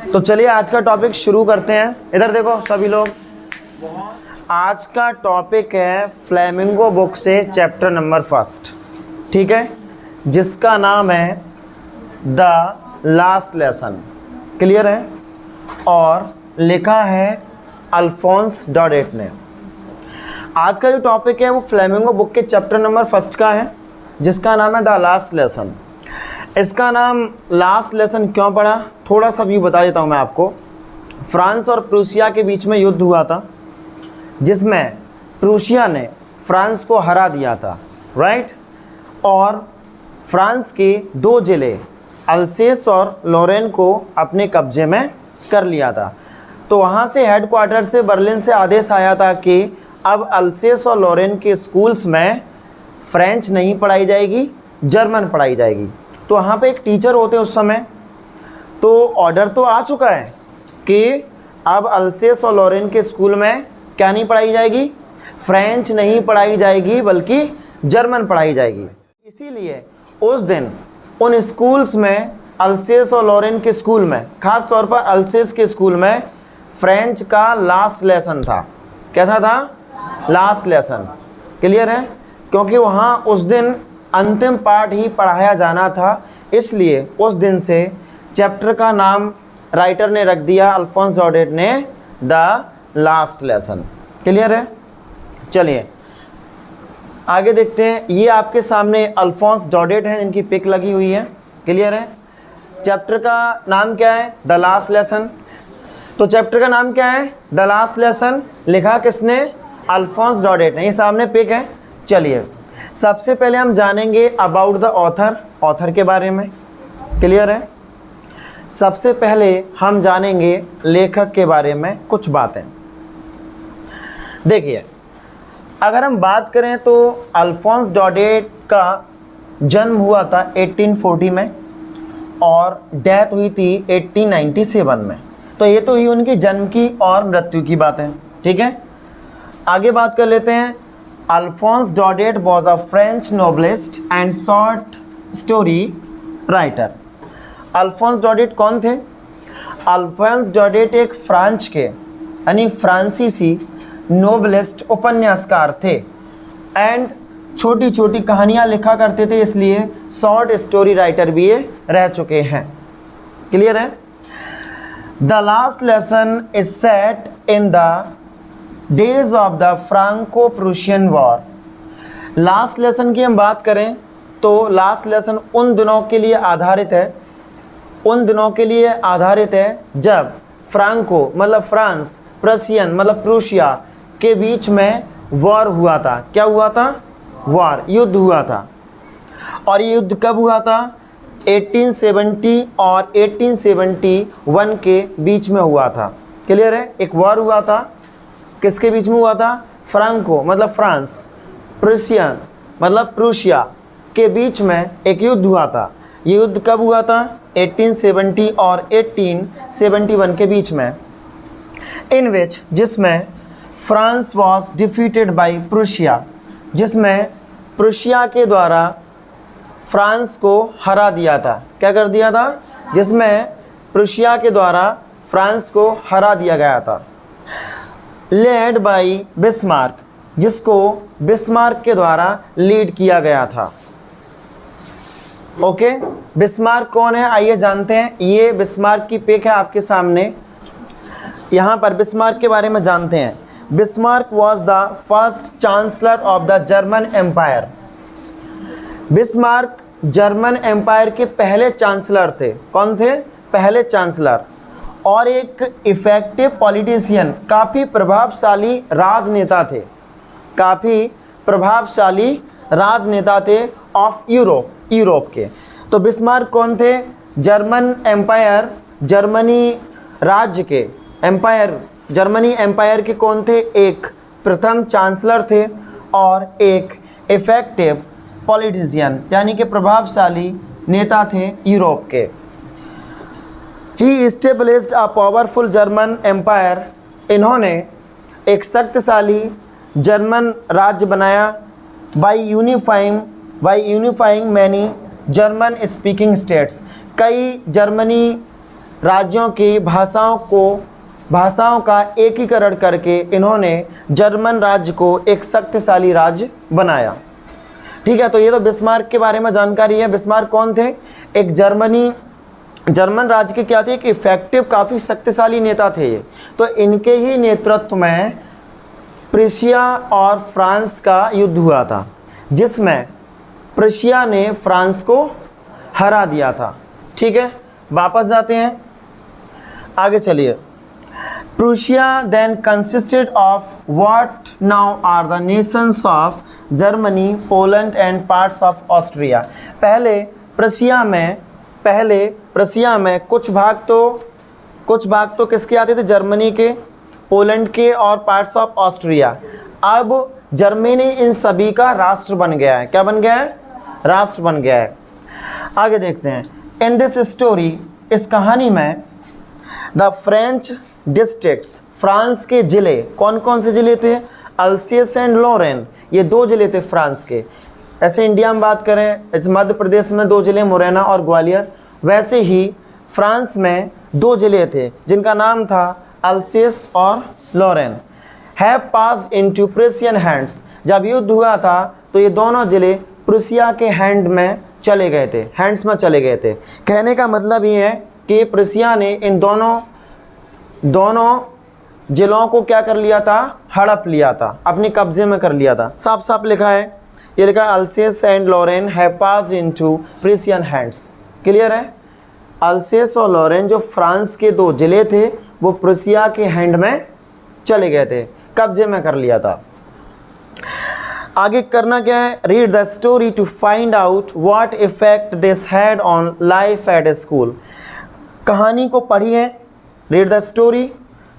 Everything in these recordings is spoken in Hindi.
तो चलिए आज का टॉपिक शुरू करते हैं। इधर देखो सभी लोग, आज का टॉपिक है फ्लेमिंगो बुक से चैप्टर नंबर 1, ठीक है, जिसका नाम है द लास्ट लेसन। क्लियर है? और लिखा है अल्फोंस डॉडेट ने। आज का जो टॉपिक है वो फ्लेमिंगो बुक के चैप्टर नंबर 1 का है, जिसका नाम है द लास्ट लेसन। इसका नाम लास्ट लेसन क्यों पड़ा, थोड़ा सा भी बता देता हूँ मैं आपको। फ्रांस और प्रूसिया के बीच में युद्ध हुआ था, जिसमें प्रूसिया ने फ्रांस को हरा दिया था, राइट। और फ्रांस के 2 ज़िले अल्सेस और लॉरेन को अपने कब्जे में कर लिया था। तो वहाँ से हेडक्वार्टर से बर्लिन से आदेश आया था कि अब अल्सेस और लॉरेन के स्कूल्स में फ्रेंच नहीं पढ़ाई जाएगी, जर्मन पढ़ाई जाएगी। तो वहाँ पे एक टीचर होते उस समय, तो ऑर्डर तो आ चुका है कि अब अल्सेस और लॉरेन के स्कूल में क्या नहीं पढ़ाई जाएगी, फ्रेंच नहीं पढ़ाई जाएगी, बल्कि जर्मन पढ़ाई जाएगी। इसीलिए उस दिन उन स्कूल्स में, अल्सेस और लॉरेन के स्कूल में, ख़ास तौर पर अल्सेस के स्कूल में फ्रेंच का लास्ट लेसन था। कैसा था? Last lesson. क्लियर है? क्योंकि वहाँ उस दिन अंतिम पाठ ही पढ़ाया जाना था, इसलिए उस दिन से चैप्टर का नाम राइटर ने रख दिया, अल्फोंस डॉडेट ने, द लास्ट लेसन। क्लियर है? चलिए आगे देखते हैं। ये आपके सामने अल्फोंस डॉडेट हैं, इनकी पिक लगी हुई है। क्लियर है? चैप्टर का नाम क्या है? The last lesson. तो चैप्टर का नाम क्या है? The last lesson. लिखा किसने? अल्फोंस डॉडेट ने। ये सामने पिक है। चलिए सबसे पहले हम जानेंगे अबाउट द ऑथर के बारे में। क्लियर है? सबसे पहले हम जानेंगे लेखक के बारे में कुछ बातें। देखिए, अगर हम बात करें तो अल्फोंस डॉडेट का जन्म हुआ था 1840 में और डेथ हुई थी 1897 में। तो ये तो हुई उनकी जन्म की और मृत्यु की बातें, ठीक है। आगे बात कर लेते हैं। Alphonse Daudet was a French novelist and short story writer. Alphonse Daudet कौन थे? अल्फोंस डॉडेट एक फ्रांस के यानी फ्रांसीसी नोबलिस्ट उपन्यासकार थे एंड छोटी छोटी कहानियाँ लिखा करते थे, इसलिए शॉर्ट स्टोरी राइटर भी ये रह चुके हैं। क्लियर है? The last lesson is set in the days of the Franco Prussian war. Last lesson की हम बात करें तो लास्ट लेसन उन दिनों के लिए आधारित है जब फ्रांको मतलब फ्रांस, प्रशियन मतलब प्रूशिया के बीच में वॉर हुआ था। क्या हुआ था? वॉर, युद्ध हुआ था। और ये युद्ध कब हुआ था? 1870 और 1871 के बीच में हुआ था। क्लियर है? एक वॉर हुआ था, किसके बीच में हुआ था? फ्रांको मतलब फ्रांस, प्रूशियन मतलब प्रूशिया के बीच में एक युद्ध हुआ था। ये युद्ध कब हुआ था? 1870 और 1871 के बीच में, इन विच जिसमें France was defeated by Prussia, जिसमें प्रूशिया के द्वारा फ्रांस को हरा दिया था। क्या कर दिया था? जिसमें प्रूशिया के द्वारा फ्रांस को हरा दिया गया था। लेड बाई बिस्मार्क, जिसको बिस्मार्क के द्वारा लीड किया गया था। ओके, बिस्मार्क कौन है आइए जानते हैं। ये बिस्मार्क की पिक है आपके सामने, यहाँ पर बिस्मार्क के बारे में जानते हैं। Bismarck was the first chancellor of the German Empire. Bismarck German Empire के पहले चांसलर थे। कौन थे? पहले चांसलर। और एक इफ़ेक्टिव पॉलिटिशियन, काफ़ी प्रभावशाली राजनेता थे, काफ़ी प्रभावशाली राजनेता थे ऑफ यूरोप के। तो बिस्मार्क कौन थे? जर्मन एम्पायर, जर्मनी राज्य के एम्पायर, जर्मनी एम्पायर के कौन थे? एक प्रथम चांसलर थे और एक इफ़ेक्टिव पॉलिटिशियन यानी कि प्रभावशाली नेता थे यूरोप के। He established a powerful German empire, इन्होंने एक शक्तिशाली जर्मन राज्य बनाया। By unifying many German speaking states, कई जर्मनी राज्यों की भाषाओं का एकीकरण करके इन्होंने जर्मन राज्य को एक शक्तिशाली राज्य बनाया। ठीक है, तो ये तो बिस्मार्क के बारे में जानकारी है। बिस्मार्क कौन थे? एक जर्मन राज्य के क्या थे, एक इफेक्टिव काफ़ी शक्तिशाली नेता थे ये। तो इनके ही नेतृत्व में प्रूशिया और फ्रांस का युद्ध हुआ था, जिसमें प्रूशिया ने फ्रांस को हरा दिया था। ठीक है, वापस जाते हैं, आगे चलिए। Prussia then consisted of what now are the nations of Germany, Poland and parts of Austria. पहले प्रूशिया में कुछ भाग तो किसके आते थे? जर्मनी के, पोलैंड के और पार्ट्स ऑफ ऑस्ट्रिया। अब जर्मनी इन सभी का राष्ट्र बन गया है। क्या बन गया है? राष्ट्र बन गया है। आगे देखते हैं। इन दिस स्टोरी, इस कहानी में, द फ्रेंच डिस्ट्रिक्ट्स, फ्रांस के ज़िले, कौन कौन से ज़िले थे? अल्सेस एंड लॉरेन, ये 2 ज़िले थे फ्रांस के। ऐसे इंडिया में बात करें, इस मध्य प्रदेश में 2 ज़िले, मुरैना और ग्वालियर, वैसे ही फ्रांस में 2 ज़िले थे जिनका नाम था अल्सेस और Lorraine. Have passed into Prussian hands, जब युद्ध हुआ था तो ये दोनों ज़िले प्रूशिया के हैंड्स में चले गए थे। कहने का मतलब ये है कि प्रूशिया ने इन दोनों ज़िलों को क्या कर लिया था? हड़प लिया था, अपने कब्जे में कर लिया था। साफ साफ लिखा है, ये लिखा Alsace and Lorraine have passed into Prussian hands. Clear है? अल्सेस और लॉरेन जो फ्रांस के 2 ज़िले थे वो प्रूशिया के हैंड में चले गए थे, कब्जे में कर लिया था। आगे करना क्या है? Read the story to find out what effect this had on life at school. कहानी को पढ़िए, read the story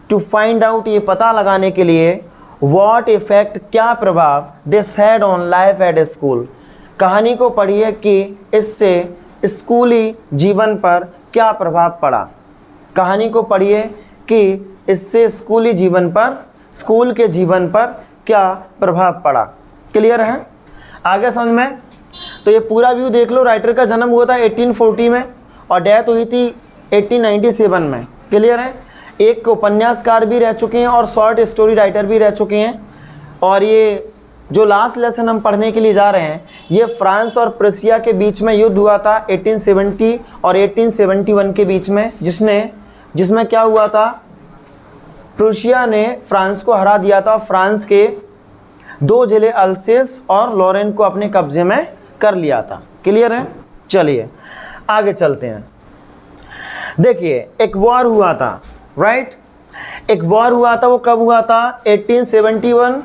to find out, ये पता लगाने के लिए, व्हाट इफेक्ट, क्या प्रभाव, this had on life at school, कहानी को पढ़िए कि इससे स्कूली जीवन पर क्या प्रभाव पड़ा। कहानी को पढ़िए कि इससे स्कूल के जीवन पर क्या प्रभाव पड़ा। क्लियर है? आगे समझ में? तो ये पूरा व्यू देख लो। राइटर का जन्म हुआ था 1840 में और डेथ हुई थी 1897 में। क्लियर है? एक उपन्यासकार भी रह चुके हैं और शॉर्ट स्टोरी राइटर भी रह चुके हैं। और ये जो लास्ट लेसन हम पढ़ने के लिए जा रहे हैं, ये फ्रांस और प्रूशिया के बीच में युद्ध हुआ था 1870 और 1871 के बीच में, जिसमें क्या हुआ था? प्रूशिया ने फ्रांस को हरा दिया था। फ्रांस के 2 ज़िले अल्सेस और लॉरेन को अपने कब्जे में कर लिया था। क्लियर है? चलिए आगे चलते हैं। देखिए, एक वॉर हुआ था, राइट? एक वॉर हुआ था, वो कब हुआ था? 1870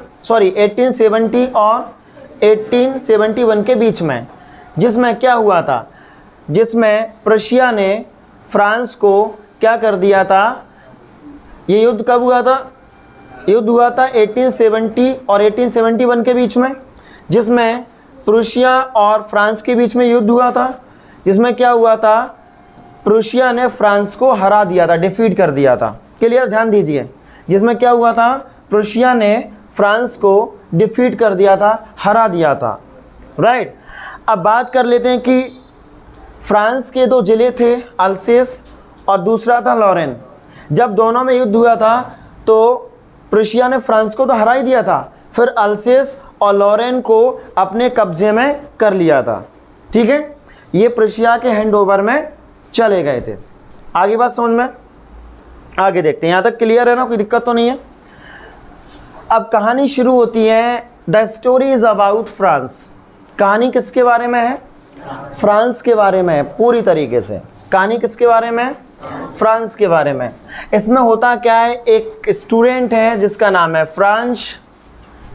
और 1871 के बीच में, जिसमें क्या हुआ था? जिसमें प्रूशिया ने फ्रांस को क्या कर दिया था? ये युद्ध कब हुआ था? युद्ध हुआ था 1870 और 1871 के बीच में, जिसमें प्रूशिया और फ्रांस के बीच में युद्ध हुआ था, जिसमें क्या हुआ था? प्रूशिया ने फ्रांस को हरा दिया था, डिफीट कर दिया था। क्लियर? ध्यान दीजिए, जिसमें क्या हुआ था? प्रूशिया ने फ्रांस को डिफीट कर दिया था, हरा दिया था, राइट? अब बात कर लेते हैं कि फ्रांस के 2 ज़िले थे, अल्सेस और दूसरा था लॉरेन। जब दोनों में युद्ध हुआ था तो प्रूशिया ने फ्रांस को तो हरा ही दिया था, फिर अल्सेस और लॉरेन को अपने कब्जे में कर लिया था। ठीक है? ये प्रूशिया के हैंडओवर में चले गए थे। आगे बात समझ में? आगे देखते हैं। यहाँ तक क्लियर है ना? कोई दिक्कत तो नहीं है? अब कहानी शुरू होती है। The story is about France. कहानी किसके बारे में है? फ्रांस के बारे में है पूरी तरीके से। कहानी किसके बारे में है? फ्रांस के बारे में। इसमें होता क्या है? एक स्टूडेंट है जिसका नाम है फ्रांस,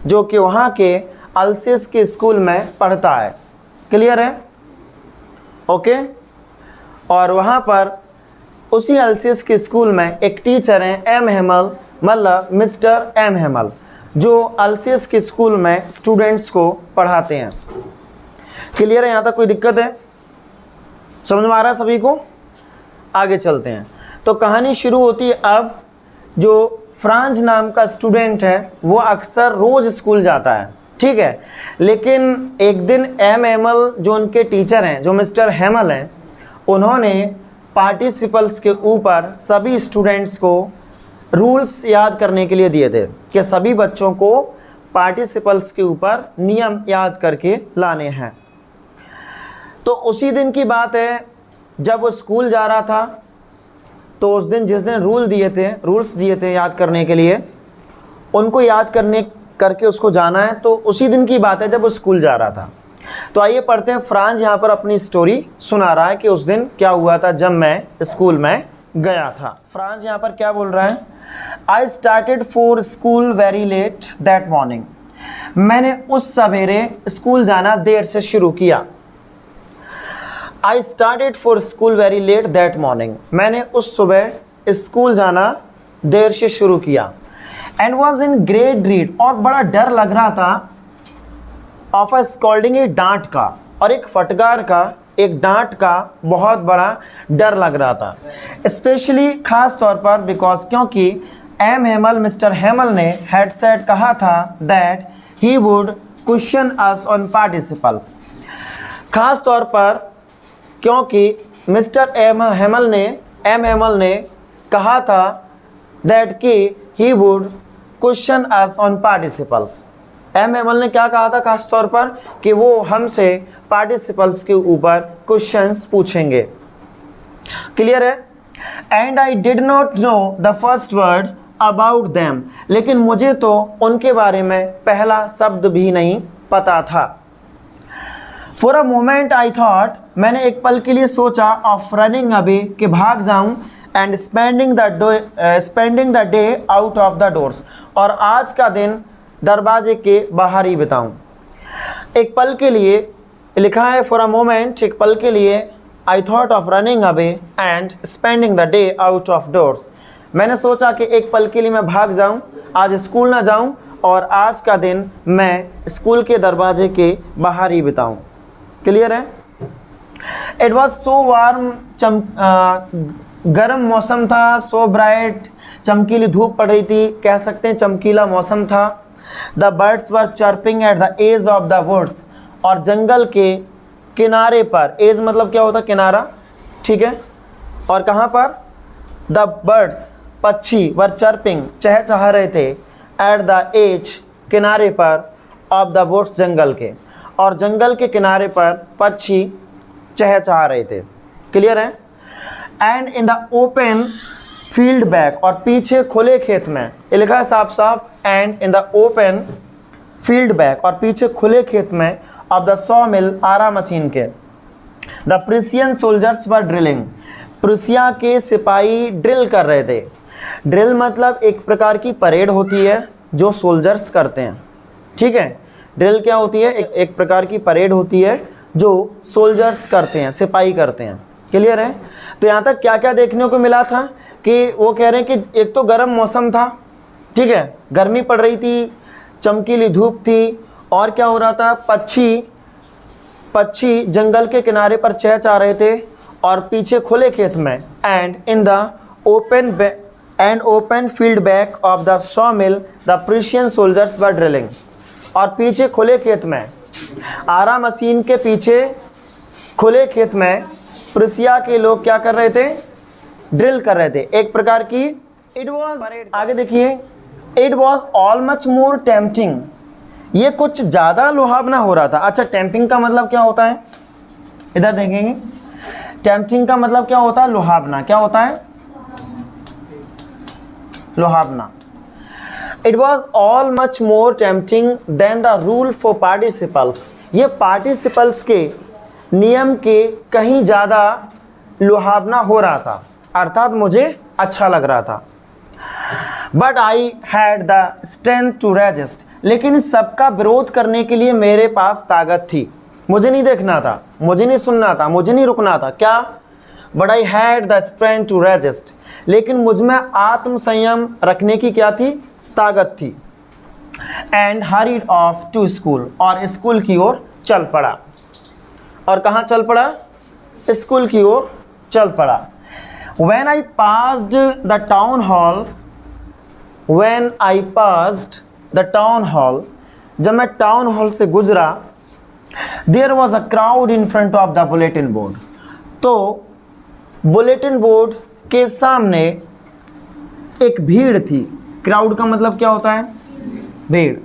जो कि वहाँ के अल्सेस के स्कूल में पढ़ता है। क्लियर है? ओके? और वहाँ पर उसी अल्सेस के स्कूल में एक टीचर हैं एम हेमल, मतलब मिस्टर एम हेमल, जो अल्सेस के स्कूल में स्टूडेंट्स को पढ़ाते हैं। क्लियर है? यहाँ तक कोई दिक्कत है? समझ में आ रहा है सभी को? आगे चलते हैं। तो कहानी शुरू होती है। अब जो फ्रांस नाम का स्टूडेंट है वो अक्सर रोज़ स्कूल जाता है, ठीक है? लेकिन एक दिन एम हेमल जो उनके टीचर हैं, जो मिस्टर हेमल हैं, उन्होंने पार्टिसिपल्स के ऊपर सभी स्टूडेंट्स को रूल्स याद करने के लिए दिए थे कि सभी बच्चों को पार्टिसिपल्स के ऊपर नियम याद करके लाने हैं। तो उसी दिन की बात है जब वो स्कूल जा रहा था, तो उस दिन जिस दिन रूल्स दिए थे याद करने के लिए, उनको याद करके उसको जाना है, तो उसी दिन की बात है जब वो स्कूल जा रहा था। तो आइए पढ़ते हैं। फ्रांज यहाँ पर अपनी स्टोरी सुना रहा है कि उस दिन क्या हुआ था जब मैं स्कूल में गया था। फ्रांज यहाँ पर क्या बोल रहा है? I started for school very let that morning. मैंने उस सवेरे स्कूल जाना देर से शुरू किया। I started for school very let that morning. मैंने उस सुबह स्कूल जाना देर से शुरू किया। एंड वॉज इन ग्रेट ड्रीड, और बड़ा डर लग रहा था, ऑफ अ स्कॉल्डिंग, एक डांट का और एक फटकार का, एक डांट का बहुत बड़ा डर लग रहा था। स्पेशली खास तौर पर बिकॉज, क्योंकि मिस्टर हेमल ने हैड सेड कहा था that he would question us on participles. खास तौर पर क्योंकि मिस्टर हेमल ने कहा था दैट कि he would question us on participles. Hamel ने क्या कहा था खास तौर पर? कि वो हमसे पार्टिसिपल्स के ऊपर क्वेश्चंस पूछेंगे। क्लियर है? And I did not know the first word about them, लेकिन मुझे तो उनके बारे में पहला शब्द भी नहीं पता था। For a moment I thought, मैंने एक पल के लिए सोचा, ऑफ रनिंग अवे, कि भाग जाऊं, and spending the day out of the doors, और आज का दिन दरवाजे के बाहर ही बिताऊं। एक पल के लिए लिखा है, फॉर अ मोमेंट, एक पल के लिए, I thought of running away and spending the day out of doors. मैंने सोचा कि एक पल के लिए मैं भाग जाऊं, आज स्कूल ना जाऊं, और आज का दिन मैं स्कूल के दरवाजे के बाहर ही बिताऊं। क्लियर है? इट वॉज सो वार्म, गर्म मौसम था, सो ब्राइट, चमकीली धूप पड़ रही थी, कह सकते हैं चमकीला मौसम था। The birds were chirping at the edge of the woods, और जंगल के किनारे पर, एज मतलब क्या होता है? किनारा, ठीक है। और कहाँ पर? द बर्ड्स, पक्षी, वर चर्पिंग, चहचहा रहे थे, एट द एज, किनारे पर, ऑफ द वुड्स, जंगल के, और जंगल के किनारे पर पक्षी चहचहा रहे थे। क्लियर है? And in the open field back, और पीछे खुले खेत में, ये लिखा है साफ साफ, and in the open field back, और पीछे खुले खेत में, ऑफ द सॉ मिल, आरा मशीन के, the Prussian soldiers were drilling, Prussia के सिपाही ड्रिल कर रहे थे। ड्रिल मतलब एक प्रकार की परेड होती है जो सोल्जर्स करते हैं, ठीक है। ड्रिल क्या होती है? एक प्रकार की परेड होती है जो सोल्जर्स करते हैं, सिपाही करते हैं। क्लियर है? तो यहाँ तक क्या क्या देखने को मिला था कि वो कह रहे हैं कि एक तो गर्म मौसम था, ठीक है, गर्मी पड़ रही थी, चमकीली धूप थी, और क्या हो रहा था? पक्षी जंगल के किनारे पर चहचहा रहे थे, और पीछे खुले खेत में, and in the open field back of the saw mill the Prussian soldiers were drilling, और पीछे खुले खेत में, आरा मशीन के पीछे खुले खेत में प्रूसिया के लोग क्या कर रहे थे? ड्रिल कर रहे थे, एक प्रकार की इट वॉज, आगे देखिए, it was all much more tempting, ये कुछ ज़्यादा लुभावना हो रहा था। अच्छा, टेम्पटिंग का मतलब क्या होता है? इधर देखेंगे, टेम्पटिंग का मतलब क्या होता है? लुभावना। क्या होता है? लुभावना। It was all much more tempting than the rule for participles, ये पार्टिसिपल्स के नियम के कहीं ज़्यादा लुभावना हो रहा था, अर्थात मुझे अच्छा लग रहा था। But I had the strength to resist, लेकिन इस सबका विरोध करने के लिए मेरे पास ताकत थी। मुझे नहीं देखना था, मुझे नहीं सुनना था, मुझे नहीं रुकना था। क्या? But I had the strength to resist, लेकिन मुझ में आत्मसंयम रखने की क्या थी? ताकत थी। And hurried off to school, और स्कूल की ओर चल पड़ा। और कहाँ चल पड़ा? स्कूल की ओर चल पड़ा। When I passed the town hall, जब मैं टाउन हॉल से गुजरा, there was a crowd in front of the bulletin board, तो बुलेटिन बोर्ड के सामने एक भीड़ थी। क्राउड का मतलब क्या होता है? भीड़।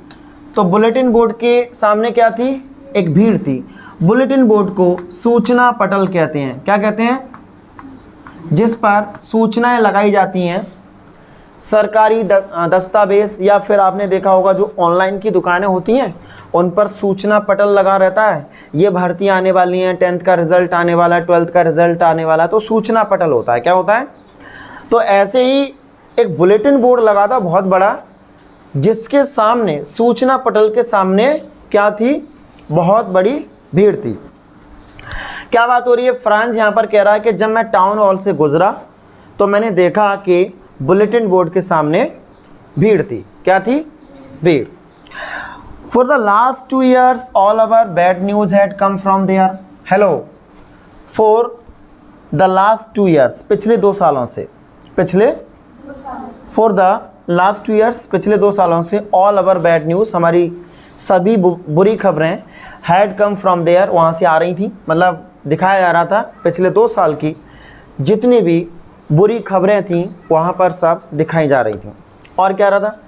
तो बुलेटिन बोर्ड के सामने क्या थी? एक भीड़ थी। बुलेटिन बोर्ड को सूचना पटल कहते हैं। क्या कहते हैं? जिस पर सूचनाएं लगाई जाती हैं, सरकारी दस्तावेज, या फिर आपने देखा होगा जो ऑनलाइन की दुकानें होती हैं उन पर सूचना पटल लगा रहता है। ये भर्ती आने वाली हैं, 10th का रिजल्ट आने वाला है, 12th का रिजल्ट आने वाला है, तो सूचना पटल होता है। क्या होता है? तो ऐसे ही एक बुलेटिन बोर्ड लगा था बहुत बड़ा, जिसके सामने, सूचना पटल के सामने क्या थी? बहुत बड़ी भीड़ थी। क्या बात हो रही है? फ्रांस यहाँ पर कह रहा है कि जब मैं टाउन हॉल से गुजरा तो मैंने देखा कि बुलेटिन बोर्ड के सामने भीड़ थी। क्या थी? भीड़। For the last 2 years all our bad news had come from there. Hello. For the last 2 years, पिछले 2 सालों से, फॉर द लास्ट 2 years, पिछले 2 सालों से, ऑल अवर बैड न्यूज़, हमारी सभी बुरी खबरें, हैड कम फ्रॉम देयर, वहाँ से आ रही थी। मतलब दिखाया जा रहा था पिछले 2 साल की जितनी भी बुरी खबरें थीं वहाँ पर सब दिखाई जा रही थी। और क्या रहा था?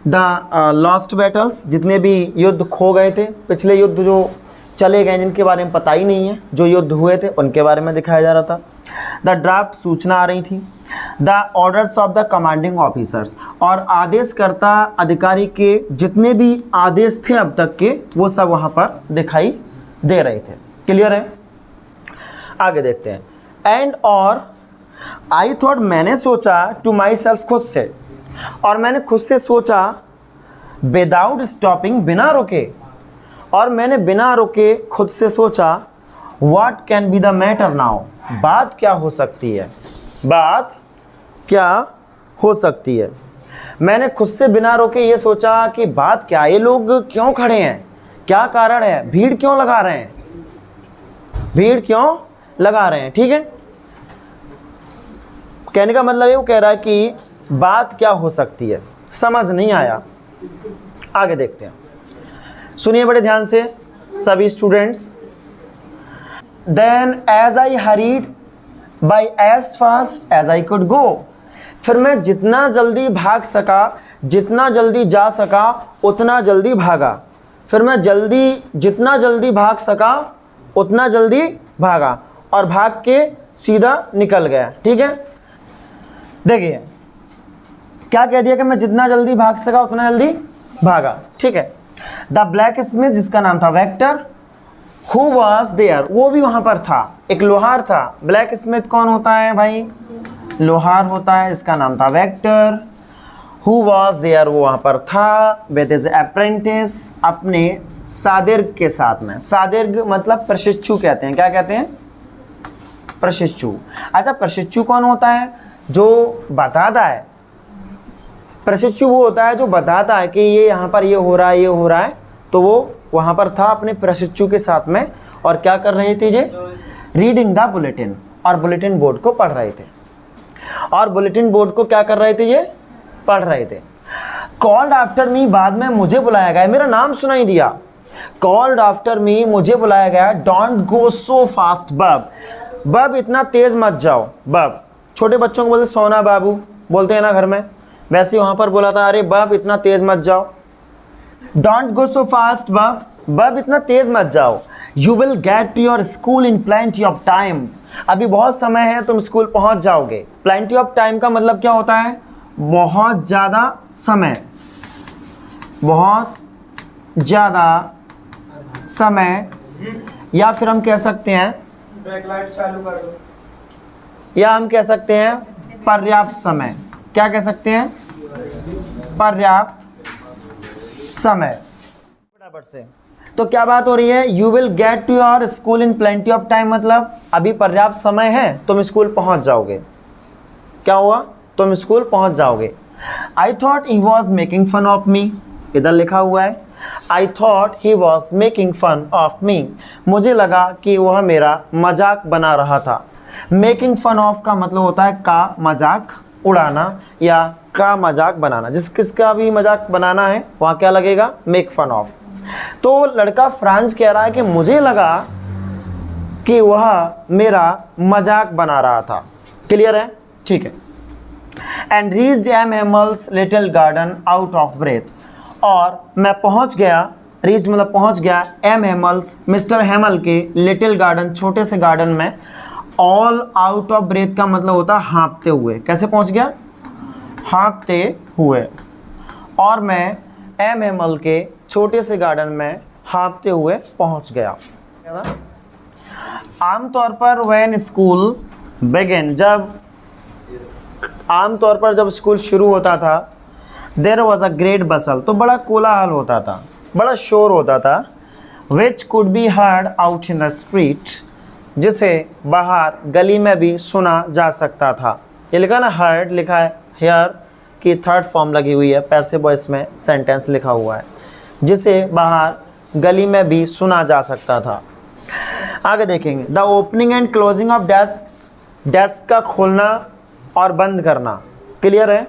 द लॉस्ट बैटल्स, जितने भी युद्ध खो गए थे, पिछले युद्ध जो चले गए जिनके बारे में पता ही नहीं है, जो युद्ध हुए थे उनके बारे में दिखाया जा रहा था। द ड्राफ्ट, सूचना आ रही थी। The orders of the commanding officers, और आदेशकर्ता अधिकारी के जितने भी आदेश थे अब तक के, वो सब वहाँ पर दिखाई दे रहे थे। क्लियर है? आगे देखते हैं। एंड और आई थॉट, मैंने सोचा, टू माई सेल्फ, खुद से, और मैंने खुद से सोचा, विदाउट स्टॉपिंग, बिना रुके, और मैंने बिना रुके खुद से सोचा, what can be the matter now, बात क्या हो सकती है? बात क्या हो सकती है? मैंने खुद से बिना रोके ये सोचा कि बात क्या, ये लोग क्यों खड़े हैं, क्या कारण है, भीड़ क्यों लगा रहे हैं, भीड़ क्यों लगा रहे हैं? ठीक है, कहने का मतलब है वो कह रहा है कि बात क्या हो सकती है। समझ नहीं आया? आगे देखते हैं, सुनिए बड़े ध्यान से सभी students. Then as I hurried by as fast as I could go, फिर मैं जितना जल्दी भाग सका, जितना जल्दी जा सका उतना जल्दी भागा। फिर मैं जितना जल्दी भाग सका उतना जल्दी भागा, और भाग के सीधा निकल गया। ठीक है, देखिए क्या कह दिया कि मैं जितना जल्दी भाग सका उतना जल्दी भागा। ठीक है। द ब्लैक स्मिथ, जिसका नाम था वेक्टर, हु वॉज देयर, वो भी वहाँ पर था, एक लोहार था। ब्लैक स्मिथ कौन होता है भाई? लोहार होता है, इसका नाम था वेक्टर। हु वॉज देयर, वो वहाँ पर था, विद हिज अप्रेंटिस, अपने सादिर्ग के साथ में। सादिर्ग मतलब प्रशिक्षु कहते हैं। क्या कहते हैं? प्रशिक्षु। अच्छा, प्रशिक्षु कौन होता है? जो बताता है। प्रशिक्षु वो होता है जो बताता है कि ये यहाँ पर ये हो रहा है, ये हो रहा है। तो वो वहाँ पर था अपने प्रशिक्षु के साथ में, और क्या कर रहे थे ये? रीडिंग द बुलेटिन, और बुलेटिन बोर्ड को पढ़ रहे थे। और बुलेटिन बोर्ड को क्या कर रहे थे? ये पढ़ रहे थे। कॉल्ड आफ्टर मी, बाद में मुझे बुलाया गया, मेरा नाम सुनाई दिया। कॉल्ड आफ्टर मी, मुझे बुलाया गया। डोंट गो सो फास्ट बब, बब इतना तेज मत जाओ। बब छोटे बच्चों को बोलते सोना बाबू, बोलते हैं ना घर में, वैसे वहाँ पर बोला था, अरे बब इतना तेज मत जाओ। डोंट गो सो फास्ट बब, बब इतना तेज मत जाओ। You will get to your school in plenty of time, अभी बहुत समय है, तुम स्कूल पहुँच जाओगे। प्लेंटी ऑफ टाइम का मतलब क्या होता है? बहुत ज़्यादा समय, बहुत ज़्यादा समय, या फिर हम कह सकते हैं, चालू कर दो, या हम कह सकते हैं पर्याप्त समय। क्या कह सकते हैं? पर्याप्त समय। फटाफट से, तो क्या बात हो रही है? You will get to your school in plenty of time, मतलब अभी पर्याप्त समय है, तुम स्कूल पहुंच जाओगे। क्या हुआ? तुम स्कूल पहुंच जाओगे। I thought he was making fun of me, इधर लिखा हुआ है I thought he was making fun of me, मुझे लगा कि वह मेरा मजाक बना रहा था। मेकिंग फन ऑफ का मतलब होता है का मजाक उड़ाना, या का मजाक बनाना। जिस किसका भी मजाक बनाना है वहाँ क्या लगेगा? Make fun of. तो लड़का फ्रांस कह रहा है कि मुझे लगा कि वह मेरा मजाक बना रहा था। क्लियर है? ठीक है। And reached M Hamel's little garden out of breath, और मैं पहुंच गया, रीच्ड मतलब पहुंच गया, एम हेमल्स मिस्टर हेमल के लिटिल गार्डन छोटे से गार्डन में, ऑल आउट ऑफ ब्रेथ का मतलब होता है हाँफते हुए। कैसे पहुंच गया? हाँफते हुए। और मैं एम हेमल के छोटे से गार्डन में हाँफते हुए पहुंच गया। आमतौर पर व्हेन स्कूल बिगिन, जब आमतौर पर जब स्कूल शुरू होता था, देयर वॉज अ ग्रेट बसल, तो बड़ा कोलाहल होता था, बड़ा शोर होता था, which could be heard out in the street, जिसे बाहर गली में भी सुना जा सकता था। ये लिखा ना, हर्ड लिखा है, हेयर की थर्ड फॉर्म लगी हुई है, पैसिव वॉइस में सेंटेंस लिखा हुआ है, जिसे बाहर गली में भी सुना जा सकता था। आगे देखेंगे, the opening and closing of desk, desk का खोलना और बंद करना। क्लियर है?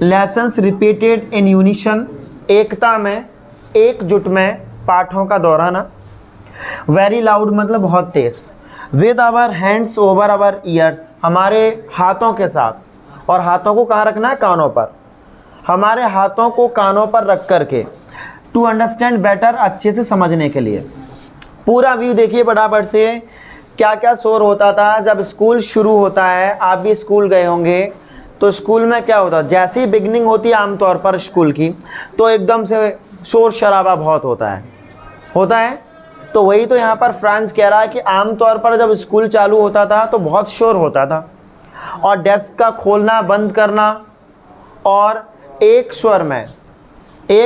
लेसन्स रिपीटेड इन यूनिशन, एकता में, एकजुट में पाठों का दोहराना। वेरी लाउड मतलब बहुत तेज। With our hands over our ears, हमारे हाथों के साथ, और हाथों को कहाँ रखना है? कानों पर। हमारे हाथों को कानों पर रख करके, टू अंडरस्टैंड बेटर, अच्छे से समझने के लिए। पूरा व्यू देखिए फटाफट से, क्या क्या शोर होता था जब स्कूल शुरू होता है। आप भी स्कूल गए होंगे, तो स्कूल में क्या होता है, जैसे ही बिगनिंग होती है आमतौर पर स्कूल की, तो एकदम से शोर शराबा बहुत होता है। तो वही तो यहाँ पर फ्रांस कह रहा है कि आमतौर पर जब स्कूल चालू होता था तो बहुत शोर होता था, और डेस्क का खोलना बंद करना, और एक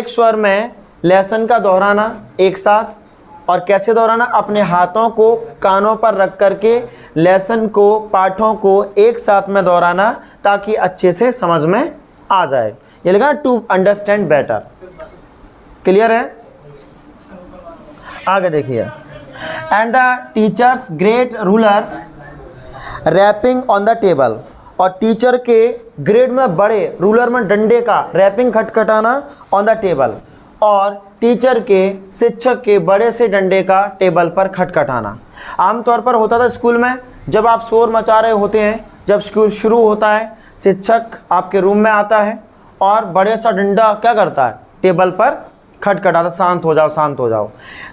स्वर में लेसन का दोहराना एक साथ। और कैसे दोहराना? अपने हाथों को कानों पर रख करके लेसन को, पाठों को एक साथ में दोहराना, ताकि अच्छे से समझ में आ जाए। ये लिखा टू अंडरस्टैंड बेटर। क्लियर है? आगे देखिए, and the teacher's great ruler rapping on the table, और टीचर के ग्रेड में बड़े, रूलर में डंडे का, रैपिंग खटखटाना ऑन द टेबल, और टीचर के, शिक्षक के बड़े से डंडे का टेबल पर खटखटाना। आमतौर पर होता था स्कूल में, जब आप शोर मचा रहे होते हैं, जब स्कूल शुरू होता है, शिक्षक आपके रूम में आता है और बड़े सा डंडा क्या करता है? टेबल पर खटखटाता, शांत हो जाओ, शांत हो जाओ।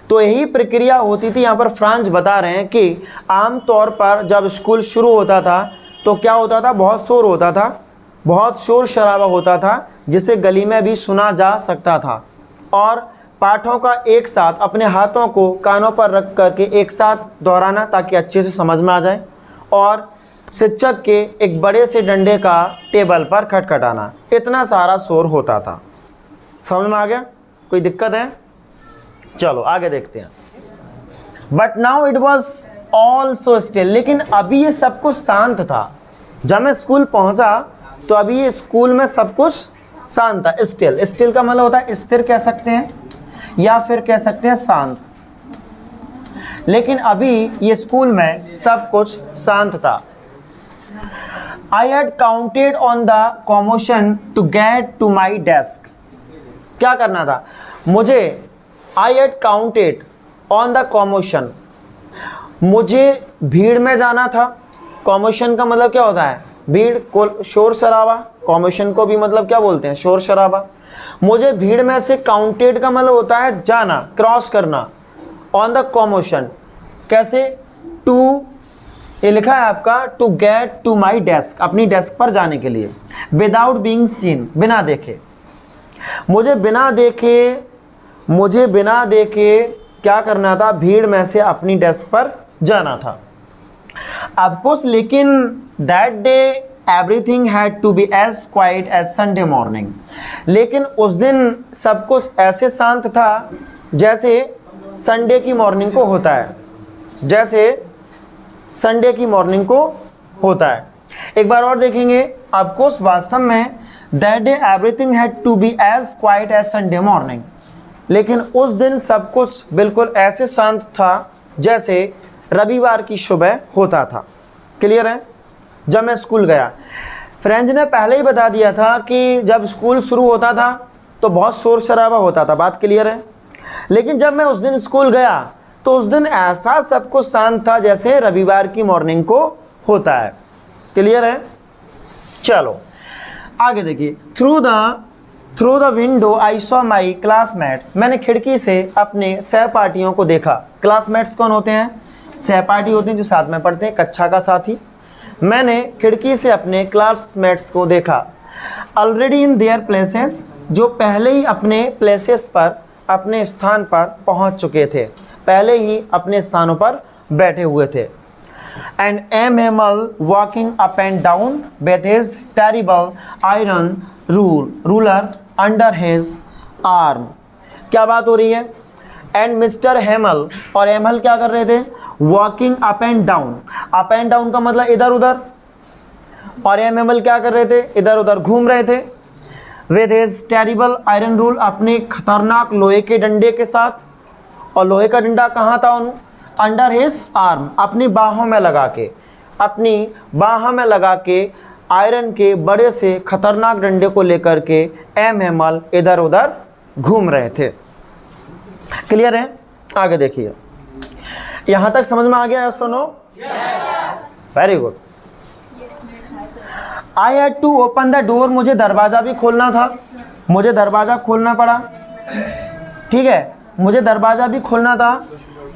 तो यही प्रक्रिया होती थी। यहाँ पर फ्रांस बता रहे हैं कि आमतौर पर जब स्कूल शुरू होता था तो क्या होता था? बहुत शोर होता था, बहुत शोर शराबा होता था, जिसे गली में भी सुना जा सकता था। और पाठों का एक साथ, अपने हाथों को कानों पर रख करके एक साथ दोहराना, ताकि अच्छे से समझ में आ जाए। और शिक्षक के एक बड़े से डंडे का टेबल पर खटखटाना। इतना सारा शोर होता था। समझ में आ गया? कोई दिक्कत है? चलो आगे देखते हैं। But now it was all so still, लेकिन अभी ये सब कुछ शांत था। जब मैं स्कूल पहुंचा तो अभी ये स्कूल में सब कुछ शांत था। स्टिल, स्टिल का मतलब होता है स्थिर कह सकते हैं, या फिर कह सकते हैं शांत। लेकिन अभी ये स्कूल में सब कुछ शांत था। I had counted on the commotion to get to my desk. क्या करना था मुझे? I had counted on the commotion, मुझे भीड़ में जाना था। कॉमोशन का मतलब क्या होता है? भीड़, शोर शराबा। कॉमोशन को भी मतलब क्या बोलते हैं? शोर शराबा। मुझे भीड़ में से, काउंटेड का मतलब होता है जाना, क्रॉस करना। ऑन द कॉमोशन कैसे? टू, ये लिखा है आपका, to get to my desk, अपनी डेस्क पर जाने के लिए। विदाउट बीइंग सीन, बिना देखे। मुझे बिना देखे क्या करना था? भीड़ में से अपनी डेस्क पर जाना था। Of course, लेकिन that day everything had to be as quiet as Sunday morning. लेकिन उस दिन सब कुछ ऐसे शांत था जैसे संडे की मॉर्निंग को होता है, जैसे संडे की मॉर्निंग को होता है। एक बार और देखेंगे। Of course, वास्तव में that day everything had to be as quiet as Sunday morning. लेकिन उस दिन सब कुछ बिल्कुल ऐसे शांत था जैसे रविवार की सुबह होता था। क्लियर है? जब मैं स्कूल गया, फ्रेंच ने पहले ही बता दिया था कि जब स्कूल शुरू होता था तो बहुत शोर शराबा होता था। बात क्लियर है? लेकिन जब मैं उस दिन स्कूल गया तो उस दिन ऐसा सब कुछ शांत था जैसे रविवार की मॉर्निंग को होता है। क्लियर है? चलो आगे देखिए। Through the window I saw my classmates, मैंने खिड़की से अपने सहपाठियों को देखा। क्लासमेट्स कौन होते हैं? सहपाठी होते हैं जो साथ में पढ़ते हैं, कक्षा का साथी। मैंने खिड़की से अपने क्लासमेट्स को देखा। ऑलरेडी इन देयर प्लेसेस, जो पहले ही अपने प्लेसेस पर, अपने स्थान पर पहुंच चुके थे, पहले ही अपने स्थानों पर बैठे हुए थे। And Emil walking up and down with his terrible iron ruler under his arm. क्या बात हो रही है? एंड मिस्टर हेमल, और हेमल क्या कर रहे थे? Walking up and down. Up and down का मतलब इधर उधर, और हेमल क्या कर रहे थे? इधर उधर घूम रहे थे। With his terrible iron rule, अपने खतरनाक लोहे के डंडे के साथ। और लोहे का डंडा कहाँ था? अंडर हिज आर्म, अपनी बाहों में लगा के, अपनी बाहों में लगा के आयरन के बड़े से खतरनाक डंडे को लेकर के हेमल इधर उधर घूम रहे थे। क्लियर है? आगे देखिए। यहाँ तक समझ में आ गया? सुनो, very good. I had to open the door, मुझे दरवाज़ा भी खोलना था, मुझे दरवाज़ा खोलना पड़ा। ठीक है, मुझे दरवाज़ा भी खोलना था।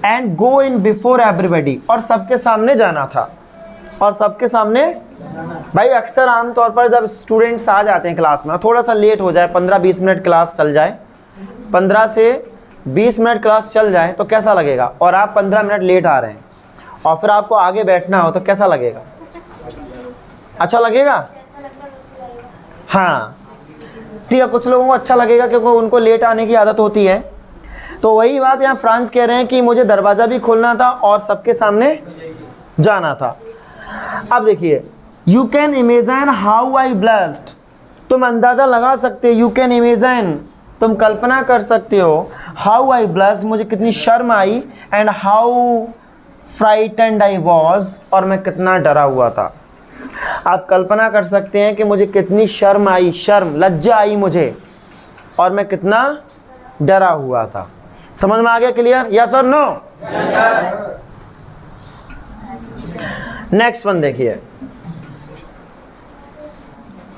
And go in before everybody, और सबके सामने जाना था, और सबके सामने। भाई अक्सर आमतौर पर जब स्टूडेंट्स आ जाते हैं क्लास में, थोड़ा सा लेट हो जाए, 15-20 मिनट क्लास चल जाए, 15 से 20 मिनट क्लास चल जाए तो कैसा लगेगा? और आप 15 मिनट लेट आ रहे हैं और फिर आपको आगे बैठना हो तो कैसा लगेगा? अच्छा लगेगा? हाँ ठीक है, कुछ लोगों को अच्छा लगेगा क्योंकि उनको लेट आने की आदत होती है। तो वही बात यहाँ फ्रांस कह रहे हैं कि मुझे दरवाज़ा भी खोलना था और सबके सामने जाना था। अब देखिए, you can imagine how I blessed, तुम अंदाज़ा लगा सकते हो, यू कैन इमेजिन, तुम कल्पना कर सकते हो, हाउ आई ब्लस्ड, मुझे कितनी शर्म आई, and how frightened I was, और मैं कितना डरा हुआ था। आप कल्पना कर सकते हैं कि मुझे कितनी शर्म आई, शर्म लज्जा आई मुझे, और मैं कितना डरा हुआ था। समझ में आ गया? क्लियर? यस और नो? नेक्स्ट वन देखिए,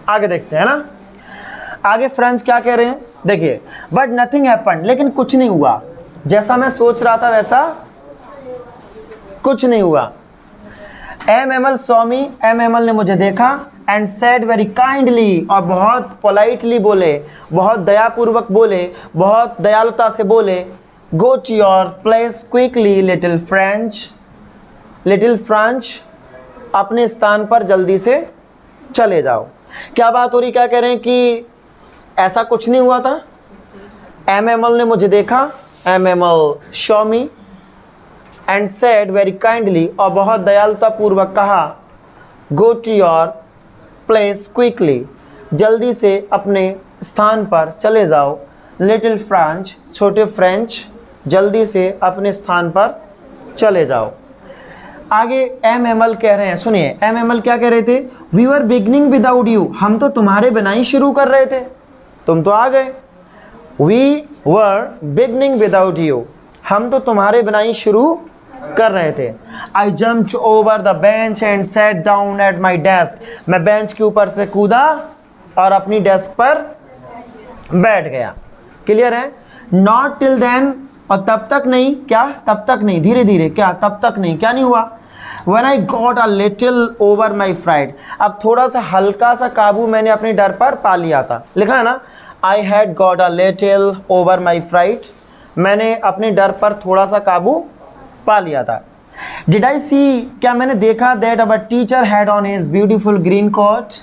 आगे देखते हैं ना। आगे फ्रेंड्स क्या कह रहे हैं? देखिए, बट नथिंग हैपेंड, लेकिन कुछ नहीं हुआ, जैसा मैं सोच रहा था वैसा कुछ नहीं हुआ। एमल सॉ मी, एमल ने मुझे देखा, एंड सेड वेरी काइंडली, और बहुत पोलाइटली बोले, बहुत दयापूर्वक बोले, बहुत दयालुता से बोले, go to your place quickly little French, अपने स्थान पर जल्दी से चले जाओ। क्या बात हो रही? क्या कह रहे हैं कि ऐसा कुछ नहीं हुआ था। एमल ने मुझे देखा, Hamel saw me, and said very kindly, और बहुत दयालुता पूर्वक कहा, go to your place quickly, जल्दी से अपने स्थान पर चले जाओ। लिटिल फ्रेंच, छोटे फ्रेंच, जल्दी से अपने स्थान पर चले जाओ। आगे एमल कह रहे हैं, सुनिए एमल क्या कह रहे थे? We were beginning without you, हम तो तुम्हारे बिना ही शुरू कर रहे थे, तुम तो आ गए। We were beginning without you, हम तो तुम्हारे बिना ही शुरू कर रहे थे। I jumped over the bench and sat down at my desk, मैं बेंच के ऊपर से कूदा और अपनी डेस्क पर बैठ गया। क्लियर है? नॉट टिल देन, और तब तक नहीं, क्या तब तक नहीं, धीरे धीरे, क्या तब तक नहीं, क्या नहीं हुआ? When I got a little over my fright, अब थोड़ा सा हल्का सा काबू मैंने अपने डर पर पा लिया था। लिखा है ना, I had got a little over my fright, मैंने अपने डर पर थोड़ा सा काबू पा लिया था। Did I see, क्या मैंने देखा, that our teacher had on his beautiful green coat,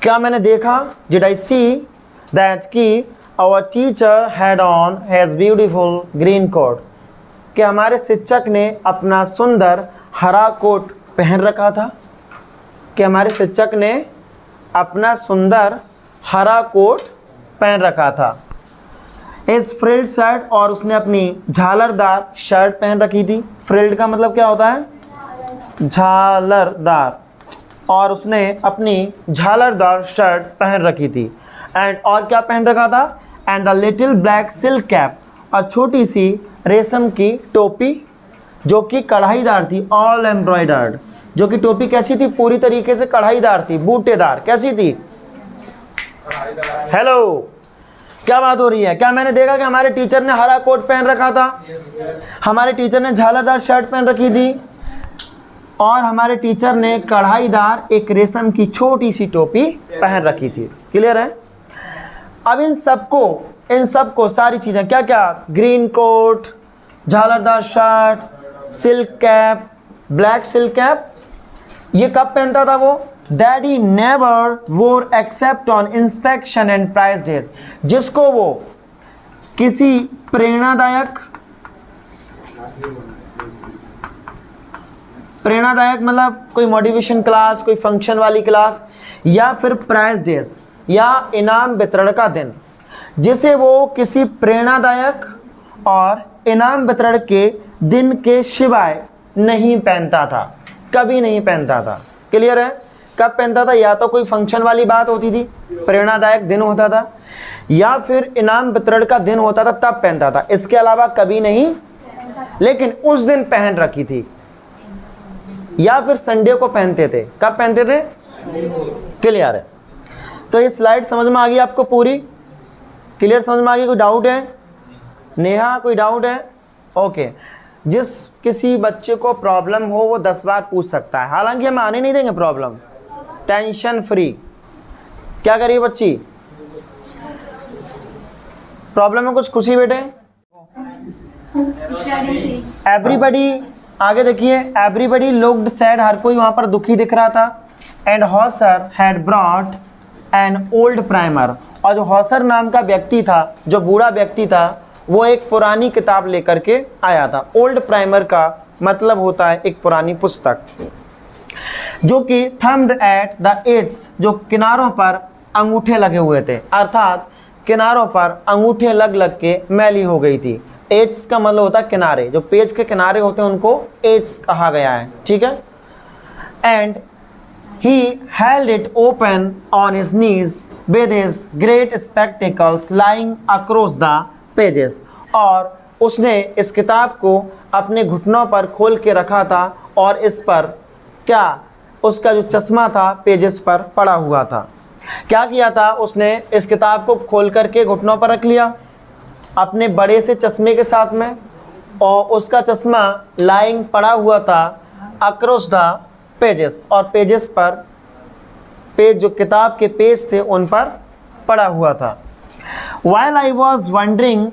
क्या मैंने देखा, Did I see that कि our teacher had on his beautiful green coat, कि हमारे शिक्षक ने अपना सुंदर हरा कोट पहन रखा था, कि हमारे शिक्षक ने अपना सुंदर हरा कोट पहन रखा था। इस फ्रिल्ड शर्ट, और उसने अपनी झालरदार शर्ट पहन रखी थी। फ्रिल्ड का मतलब क्या होता है? झालरदार, और उसने अपनी झालरदार शर्ट पहन रखी थी। एंड और क्या पहन रखा था? And the little black silk cap, और छोटी सी रेशम की टोपी जो कि कढ़ाईदार थी, ऑल एम्ब्रॉयडर्ड, जो कि टोपी कैसी थी, पूरी तरीके से कढ़ाईदार थी, बूटेदार, कैसी थी? हेलो, क्या बात हो रही है? क्या मैंने देखा कि हमारे टीचर ने हरा कोट पहन रखा था, हमारे टीचर ने झालरदार शर्ट पहन रखी थी, और हमारे टीचर ने कढ़ाईदार एक रेशम की छोटी सी टोपी पहन रखी थी। क्लियर है? अब इन सबको सारी चीज़ें क्या क्या, ग्रीन कोट, झालरदार shirt, silk cap, black silk cap, ये कब पहनता था वो? Daddy never wore except on inspection and prize days, जिसको वो किसी प्रेरणादायक मतलब कोई मोटिवेशन क्लास, कोई फंक्शन वाली क्लास, या फिर प्राइज डेज या इनाम वितरण का दिन, जिसे वो किसी प्रेरणादायक और इनाम वितरण के दिन के सिवाय नहीं पहनता था, कभी नहीं पहनता था। क्लियर है? कब पहनता था? या तो कोई फंक्शन वाली बात होती थी, प्रेरणादायक दिन होता था, या फिर इनाम वितरण का दिन होता था तब पहनता था, इसके अलावा कभी नहीं। लेकिन उस दिन पहन रखी थी, या फिर संडे को पहनते थे। कब पहनते थे? क्लियर है? तो ये स्लाइड समझ में आ गई आपको पूरी? क्लियर, समझ में आ गई? कोई डाउट है? नेहा, कोई डाउट है? ओके। जिस किसी बच्चे को प्रॉब्लम हो वो 10 बार पूछ सकता है, हालांकि हम आने नहीं देंगे प्रॉब्लम, टेंशन फ्री। क्या करिए बच्ची? प्रॉब्लम में कुछ खुशी बेटे? एवरीबडी, आगे देखिए, एवरीबडी लुक्ड सैड, हर कोई वहां पर दुखी दिख रहा था। And Hauser had brought an old primer, और जो हॉसर नाम का व्यक्ति था, जो बूढ़ा व्यक्ति था, वो एक पुरानी किताब लेकर के आया था। ओल्ड प्राइमर का मतलब होता है एक पुरानी पुस्तक, जो कि थम्ब्ड एट द एड्स, जो किनारों पर अंगूठे लगे हुए थे, अर्थात किनारों पर अंगूठे लग लग के मैली हो गई थी। एड्स का मतलब होता है किनारे, जो पेज के किनारे होते हैं उनको एड्स कहा गया है। ठीक है? And he held it open on his knees with his great spectacles lying across the pages, और उसने इस किताब को अपने घुटनों पर खोल के रखा था, और इस पर क्या, उसका जो चश्मा था पेजेस पर पड़ा हुआ था। क्या किया था उसने? इस किताब को खोल करके घुटनों पर रख लिया अपने बड़े से चश्मे के साथ में, और उसका चश्मा लाइंग पड़ा हुआ था अक्रॉस द पेजेस, और पेजेस पर, पेज जो किताब के पेज थे उन पर पड़ा हुआ था। While I was wondering,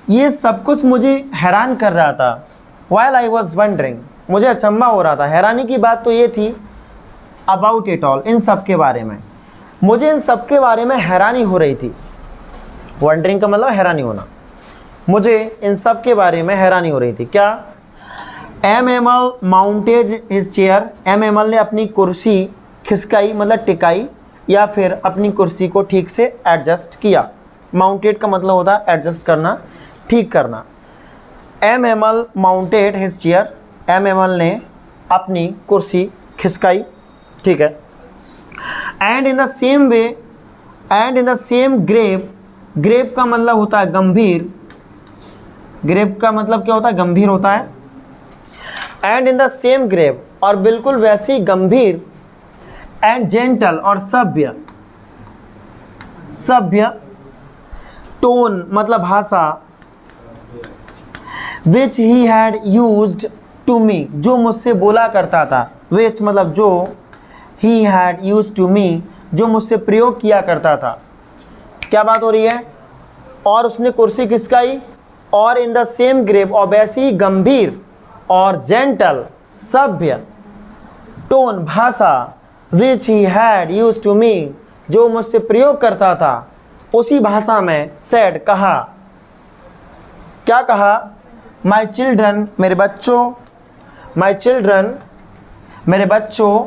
ये सब कुछ मुझे हैरान कर रहा था। While I was wondering, मुझे अचंभा हो रहा था। हैरानी की बात तो ये थी about it all, इन सब के बारे में, मुझे इन सब के बारे में हैरानी हो रही थी। Wondering का मतलब हैरानी होना, मुझे इन सब के बारे में हैरानी हो रही थी। क्या? एमएमएल माउंटेज हिज चेयर, एमएमएल ने अपनी कुर्सी खिसकाई मतलब टिकाई, या फिर अपनी कुर्सी को ठीक से एडजस्ट किया। माउंटेड का मतलब होता है एडजस्ट करना, ठीक करना। M Hamel mounted his chair, M Hamel ने अपनी कुर्सी खिसकाई। ठीक है? And in the same way, and in the same grave, grave का मतलब होता है गंभीर, ग्रेव का मतलब क्या होता है? गंभीर होता है। And in the same grave, और बिल्कुल वैसी गंभीर, एंड जेंटल और सभ्य, सभ्य टोन मतलब भाषा, which he had used to me, जो मुझसे बोला करता था। विच मतलब जो, he had used to me, जो मुझसे प्रयोग किया करता था। क्या बात हो रही है? और उसने कुर्सी खिसकाई, और इन द सेम ग्रेव, और वैसी गंभीर और जेंटल सभ्य टोन भाषा, which he had use to me, जो मुझसे प्रयोग करता था, उसी भाषा में सेड कहा। क्या कहा? माई चिल्ड्रन, मेरे बच्चों, माई चिल्ड्रन, मेरे बच्चों,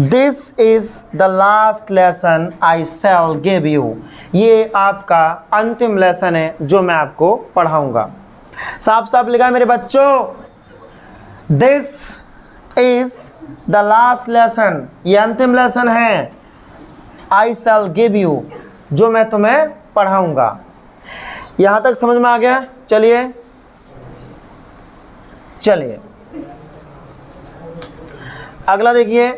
this is the last lesson I shell give you, ये आपका अंतिम लेसन है जो मैं आपको पढ़ाऊंगा। साफ साफ लिखा है मेरे बच्चों, this is the last lesson, ये अंतिम लेसन है, आई शैल गिव यू, जो मैं तुम्हें पढ़ाऊंगा। यहां तक समझ में आ गया? चलिए चलिए, अगला देखिए,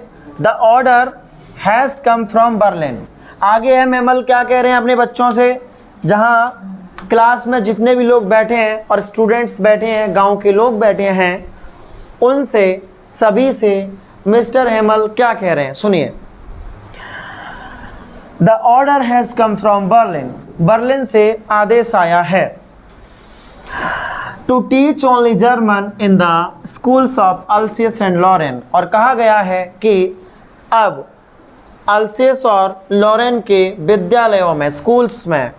the order has come from Berlin. आगे है मेमल क्या कह रहे हैं अपने बच्चों से, जहाँ क्लास में जितने भी लोग बैठे हैं और स्टूडेंट्स बैठे हैं, गांव के लोग बैठे हैं, उनसे सभी से मिस्टर हेमल क्या कह रहे हैं, सुनिए। The order has come from Berlin, Berlin से आदेश आया है, to teach only German in the schools of Alsace and Lorraine. और कहा गया है कि अब अल्सियस और लॉरेन के विद्यालयों में, स्कूल्स में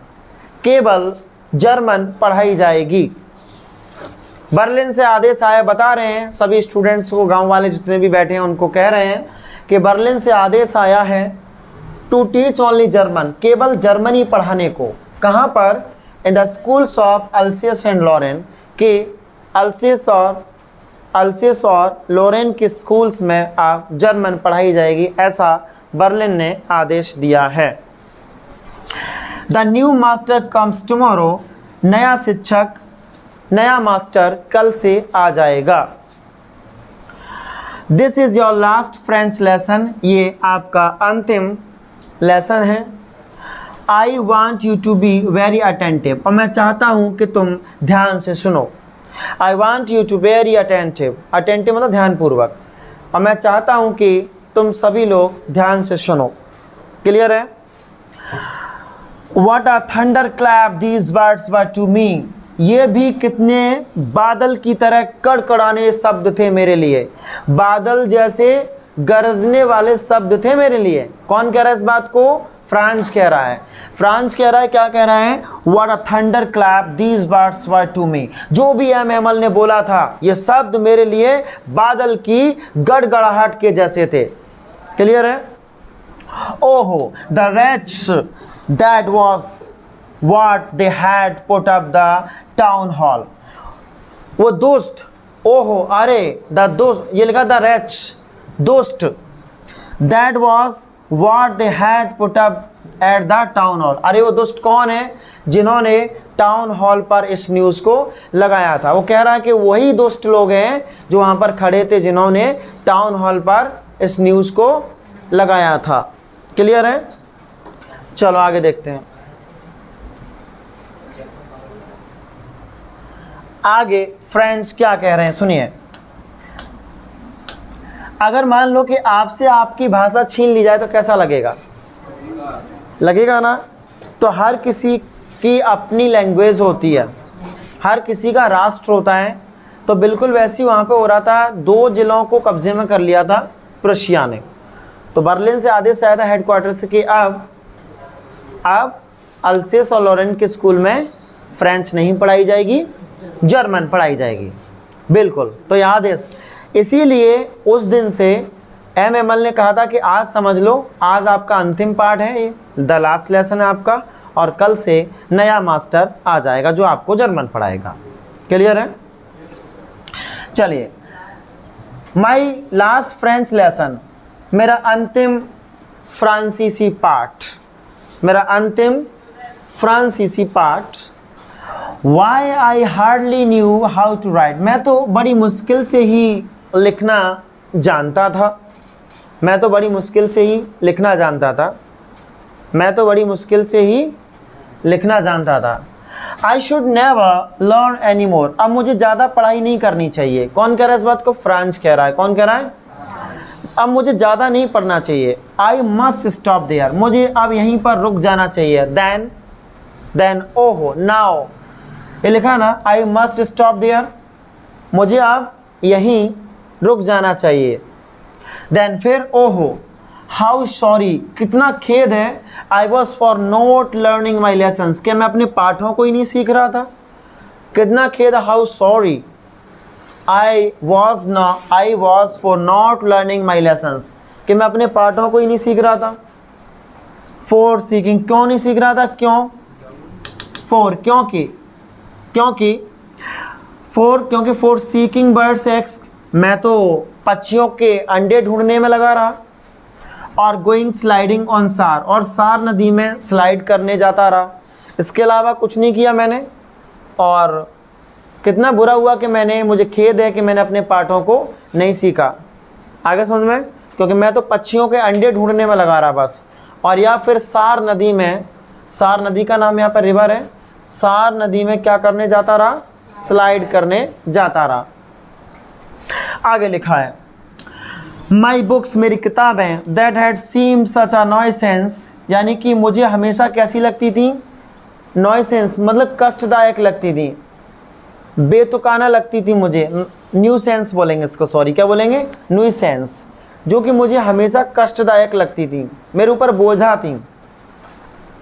केवल जर्मन पढ़ाई जाएगी। बर्लिन से आदेश आया, बता रहे हैं सभी स्टूडेंट्स को, गांव वाले जितने भी बैठे हैं उनको कह रहे हैं कि बर्लिन से आदेश आया है टू टीच ओनली जर्मन, केवल जर्मनी पढ़ाने को। कहाँ पर? In the schools of Alsace and Lorraine, कि अल्सियस और लॉरेन के स्कूल्स में अब जर्मन पढ़ाई जाएगी, ऐसा बर्लिन ने आदेश दिया है। The new master comes tomorrow, नया शिक्षक, नया मास्टर कल से आ जाएगा। This is your last French lesson, ये आपका अंतिम लेसन है। I want you to be very attentive, और मैं चाहता हूँ कि तुम ध्यान से सुनो। I want you to very attentive, attentive मतलब ध्यानपूर्वक, और मैं चाहता हूँ कि तुम सभी लोग ध्यान से सुनो। क्लियर है? What a thunderclap these words were to me, ये भी कितने बादल की तरह कड़कड़ाने शब्द थे मेरे लिए, बादल जैसे गरजने वाले शब्द थे मेरे लिए। कौन कह रहा है इस बात को? फ्रांस कह रहा है। फ्रांस कह रहा है, क्या कह रहा है? What a thunderclap these words were to me, जो भी एम हेमल ने बोला था, ये शब्द मेरे लिए बादल की गड़गड़ाहट के जैसे थे। क्लियर है? ओहो, the wretch that was what they had put up the town hall, वो दोस्त, ओहो, अरे, द दोस्त, ये लिखा द wretch, दोस्त, that was what they had put up at the town hall, अरे वो दोस्त कौन है जिन्होंने टाउन हॉल पर इस न्यूज़ को लगाया था। वो कह रहा है कि वही दोस्त लोग हैं जो वहाँ पर खड़े थे जिन्होंने टाउन हॉल पर इस न्यूज़ को लगाया था। क्लियर है? चलो आगे देखते हैं। आगे फ्रेंड्स क्या कह रहे हैं, सुनिए। अगर मान लो कि आपसे आपकी भाषा छीन ली जाए तो कैसा लगेगा? लगेगा ना? तो हर किसी की अपनी लैंग्वेज होती है, हर किसी का राष्ट्र होता है, तो बिल्कुल वैसी वहाँ पे हो रहा था। 2 जिलों को कब्जे में कर लिया था प्रुशिया ने। तो बर्लिन से आदेश आया था हेडक्वार्टर से कि अब अल्सियस और लॉरेन के स्कूल में फ्रेंच नहीं पढ़ाई जाएगी, जर्मन पढ़ाई जाएगी। बिल्कुल, तो यह आदेश, इसीलिए उस दिन से एम हेमल ने कहा था कि आज समझ लो, आज आपका अंतिम पार्ट है, ये द लास्ट लेसन है आपका, और कल से नया मास्टर आ जाएगा जो आपको जर्मन पढ़ाएगा। क्लियर है? चलिए, माई लास्ट फ्रेंच लेसन, मेरा अंतिम फ्रांसीसी पार्ट, मेरा अंतिम फ्रांसीसी part. Why I hardly knew how to write, मैं तो बड़ी मुश्किल से ही लिखना जानता था, मैं तो बड़ी मुश्किल से ही लिखना जानता था, मैं तो बड़ी मुश्किल से ही लिखना जानता था। I should never learn any more, अब मुझे ज़्यादा पढ़ाई नहीं करनी चाहिए। कौन कह रहा है इस बात को? फ्रांस कह रहा है। कौन कह रहा है? अब मुझे ज़्यादा नहीं पढ़ना चाहिए। आई मस्ट स्टॉप देयर, मुझे अब यहीं पर रुक जाना चाहिए। देन ओहो, नाउ, ये लिखा ना, आई मस्ट स्टॉप देयर, मुझे अब यहीं रुक जाना चाहिए। देन फिर ओहो, हाउ सॉरी, कितना खेद है, I was for not learning my lessons, कि मैं अपने पाठों को ही नहीं सीख रहा था। कितना खेद है, how sorry, I was for not learning my lessons, कि मैं अपने पाठों को ही नहीं सीख रहा था। फॉर सीकिंग, क्यों नहीं सीख रहा था? क्यों? फॉर, क्योंकि फॉर सीकिंग बर्ड्स एग्स, मैं तो पक्षियों के अंडे ढूंढने में लगा रहा। और गोइंग स्लाइडिंग ऑन सार, और सार नदी में स्लाइड करने जाता रहा। इसके अलावा कुछ नहीं किया मैंने। और कितना बुरा हुआ कि मुझे खेद है कि मैंने अपने पाठों को नहीं सीखा। आगे समझ में, क्योंकि मैं तो पक्षियों के अंडे ढूंढने में लगा रहा बस। और या फिर सार नदी में, सार नदी का नाम यहाँ पर रिवर है, सार नदी में क्या करने जाता रहा, स्लाइड करने जाता रहा। आगे लिखा है माई बुक्स, मेरी किताबें, that had seemed such a nuisance, यानी कि मुझे हमेशा कैसी लगती थी, नॉइसेंस मतलब कष्टदायक लगती थी, बेतुकाना लगती थी मुझे, न्यूसेंस बोलेंगे इसको, सॉरी क्या बोलेंगे, न्यूसेंस, जो कि मुझे हमेशा कष्टदायक लगती थी, मेरे ऊपर बोझा थी।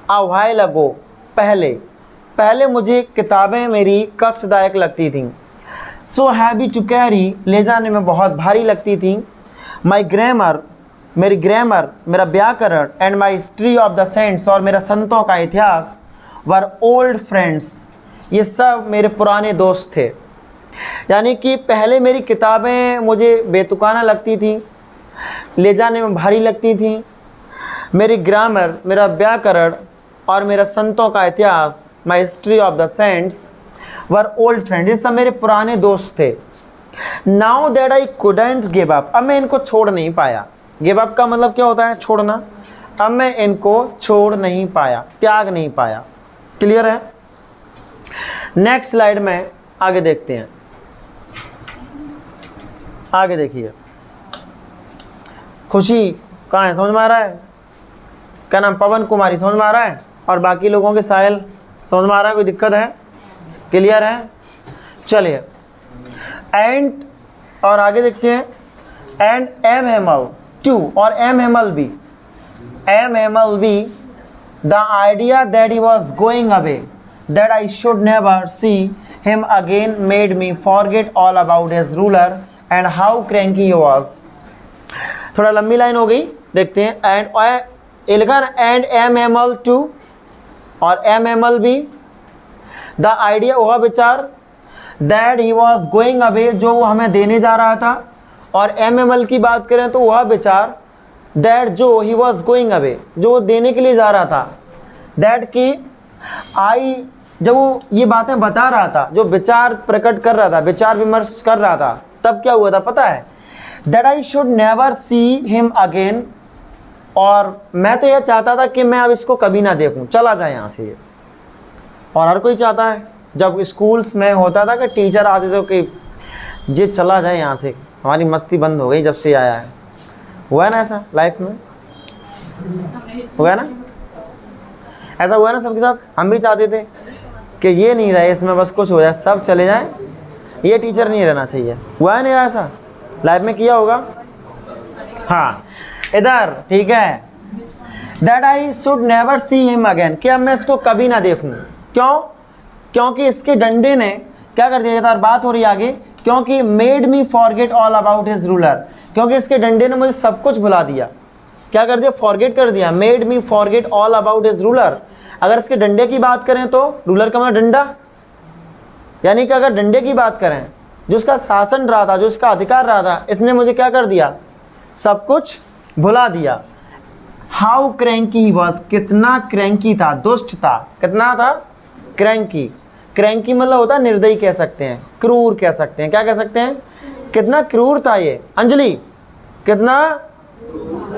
अ व्हाइल अगो, पहले पहले मुझे किताबें मेरी कष्टदायक लगती थी। सो हैवी टू कैरी, ले जाने में बहुत भारी लगती थी। माई ग्रामर, मेरी ग्रामर, मेरा व्याकरण, and my history of the cents, और मेरा संतों का इतिहास, वर ओल्ड फ्रेंड्स, ये सब मेरे पुराने दोस्त थे। यानी कि पहले मेरी किताबें मुझे बेतुकाना लगती थी, ले जाने में भारी लगती थी। मेरी ग्रामर, मेरा व्याकरण, और मेरा संतों का इतिहास, my history of the saints, were old friend, ये सब मेरे पुराने दोस्त थे। Now that I couldn't give up, अब मैं इनको छोड़ नहीं पाया। गिव अप का मतलब क्या होता है, छोड़ना। अब मैं इनको छोड़ नहीं पाया, त्याग नहीं पाया। क्लियर है। नेक्स्ट स्लाइड में आगे देखते हैं। आगे देखिए, खुशी कहाँ है, समझ में आ रहा है, क्या नाम, पवन कुमारी, समझ में आ रहा है, और बाकी लोगों के साहिल समझ में आ रहा है, कोई दिक्कत है, क्लियर है। चलिए एंड, और आगे देखते हैं, एंड एम हेमल टू, और एम हेमल भी, एम हेमल भी, the idea that he was going away, that I should never see him again, made me forget all about his ruler and how cranky he was. थोड़ा लंबी लाइन हो गई, देखते हैं। And Elgin and M Hemal to, और एम हेमल भी, द आइडिया, वह विचार, that he was going away, जो वो हमें देने जा रहा था। और एम एम एल की बात करें तो वह विचार, दैट जो ही वॉज गोइंग अवे, जो वो देने के लिए जा रहा था। दैट की आई, जब वो ये बातें बता रहा था, जो विचार प्रकट कर रहा था, विचार विमर्श कर रहा था, तब क्या हुआ था पता है, that I should never see him again, और मैं तो यह चाहता था कि मैं अब इसको कभी ना देखूं, चला जाए यहाँ से। और हर कोई चाहता है, जब स्कूल्स में होता था कि टीचर आते थे कि ये चला जाए यहाँ से, हमारी मस्ती बंद हो गई जब से आया है। हुआ है ना ऐसा लाइफ में, हुआ है ना, ऐसा हुआ है ना सबके साथ। हम भी चाहते थे कि ये नहीं रहे इसमें, बस कुछ हो जाए, सब चले जाएं, ये टीचर नहीं रहना चाहिए। हुआ है नहीं ऐसा लाइफ में, किया होगा। हाँ इधर ठीक है, that I should never see him again, कि अब मैं इसको कभी ना देखूं। क्यों, क्योंकि इसके डंडे ने क्या कर दिया था, बात हो रही है आगे, क्योंकि made me forget all about his ruler, क्योंकि इसके डंडे ने मुझे सब कुछ भुला दिया। क्या कर दिया, फॉरगेट कर दिया, made me forget all about his ruler. अगर इसके डंडे की बात करें तो रूलर का मतलब डंडा, यानी कि अगर डंडे की बात करें, जो उसका शासन रहा था, जो उसका अधिकार रहा था, इसने मुझे क्या कर दिया, सब कुछ भुला दिया। हाउ क्रैंकी ही वॉज, कितना क्रैंकी था, दुष्ट था, कितना था क्रैंकी। क्रैंकी मतलब होता है निर्दयी कह सकते हैं, क्रूर कह सकते हैं, क्या कह सकते हैं, कितना क्रूर था ये। अंजलि कितना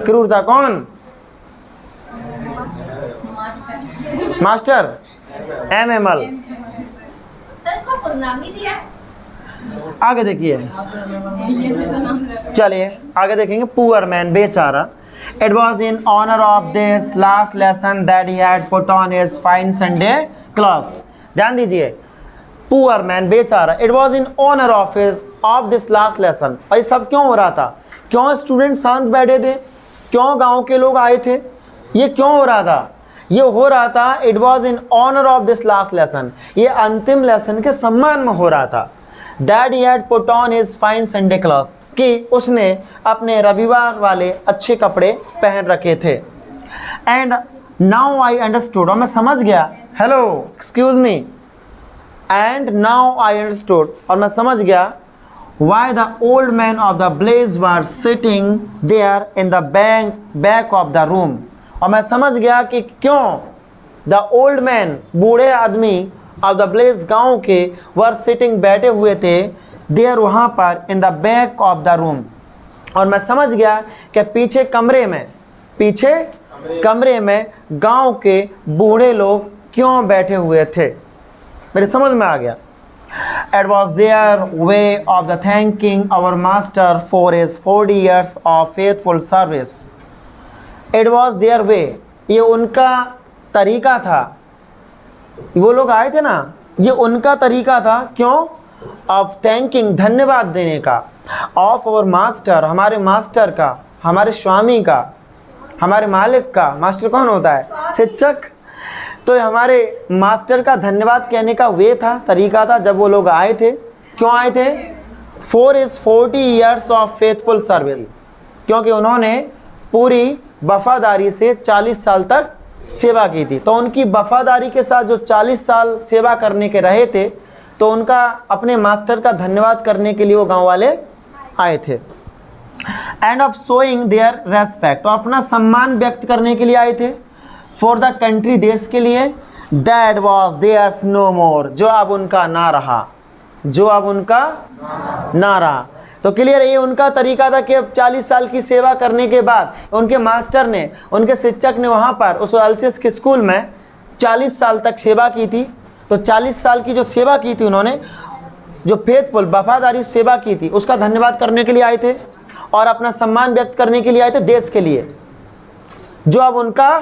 क्रूर था, कौन, मास्टर एम एम एल। आगे देखिए, चलिए आगे देखेंगे। पुअर मैन, बेचारा। It was in honor of this last lesson that he had put on his fine Sunday clothes. ध्यान दीजिए, पुअर मैन, बेचारा। It was in honour of this last lesson. और ये सब क्यों हो रहा था, क्यों स्टूडेंट शांत बैठे थे, क्यों गांव के लोग आए थे, ये क्यों हो रहा था, ये हो रहा था, it was in honour of this last lesson, ये अंतिम लेसन के सम्मान में हो रहा था। That he had put on his fine Sunday cloth, कि उसने अपने रविवार वाले अच्छे कपड़े पहन रखे थे। एंड नाउ आई अंडरस्टूड, और मैं समझ गया, hello excuse me, and now I understood, और मैं समझ गया, why the old man of the village were sitting there in the back of the room, और मैं समझ गया कि क्यों द ओल्ड मैन, बूढ़े आदमी, ऑफ द ब्लेज, गांव के, वर सिटिंग, बैठे हुए थे, देयर, वहाँ पर, in the back of the room, और मैं समझ गया कि पीछे कमरे में गांव के बूढ़े लोग क्यों बैठे हुए थे, मेरे समझ में आ गया। It was their way of the thanking our master for his 40 years of faithful service. It was their way, ये उनका तरीका था, वो लोग आए थे ना, ये उनका तरीका था, क्यों? of thanking, धन्यवाद देने का, of our master, हमारे मास्टर का, हमारे स्वामी का, हमारे मालिक का। मास्टर कौन होता है? शिक्षक। तो हमारे मास्टर का धन्यवाद कहने का वे था, तरीका था, जब वो लोग आए थे। क्यों आए थे? for his 40 years of faithful service, क्योंकि उन्होंने पूरी वफादारी से 40 साल तक सेवा की थी। तो उनकी वफादारी के साथ जो 40 साल सेवा करने के रहे थे, तो उनका अपने मास्टर का धन्यवाद करने के लिए वो गांव वाले आए थे। End of showing there respect, तो अपना सम्मान व्यक्त करने के लिए आए थे। फॉर द कंट्री, देश के लिए। दैट वॉज देयर्स नो मोर, जो अब उनका ना रहा, जो अब उनका ना रहा। तो क्लियर है, ये उनका तरीका था कि अब 40 साल की सेवा करने के बाद उनके मास्टर ने, उनके शिक्षक ने वहाँ पर उस अल्सियस के स्कूल में 40 साल तक सेवा की थी। तो 40 साल की जो सेवा की थी उन्होंने, जो फेथफुल वफादारी सेवा की थी, उसका धन्यवाद करने के लिए आए थे और अपना सम्मान व्यक्त करने के लिए आए थे देश के लिए, जो अब उनका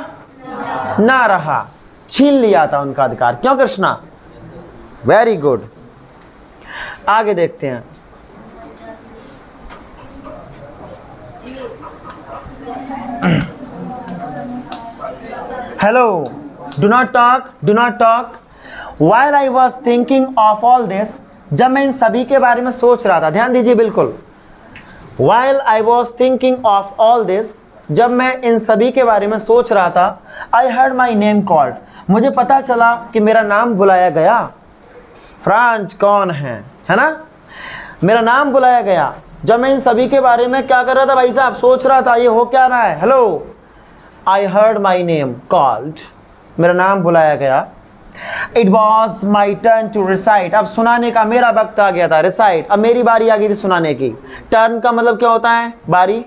ना रहा, छीन लिया था उनका अधिकार। क्यों कृष्णा? Very good. आगे देखते हैं। Hello, do not talk. While I was thinking of all this, जब मैं इन सभी के बारे में सोच रहा था, ध्यान दीजिए बिल्कुल। While I was thinking of all this, जब मैं इन सभी के बारे में सोच रहा था, I heard my name called, मुझे पता चला कि मेरा नाम बुलाया गया। फ्रांच कौन है ना? मेरा नाम बुलाया गया। जब मैं इन सभी के बारे में क्या कर रहा था भाई साहब? सोच रहा था, ये हो क्या रहा है? Hello, I heard my name called, मेरा नाम बुलाया गया। It was my turn to recite, अब सुनाने का मेरा वक्त आ गया था। recite, अब मेरी बारी आ गई थी सुनाने की। टर्न का मतलब क्या होता है? बारी।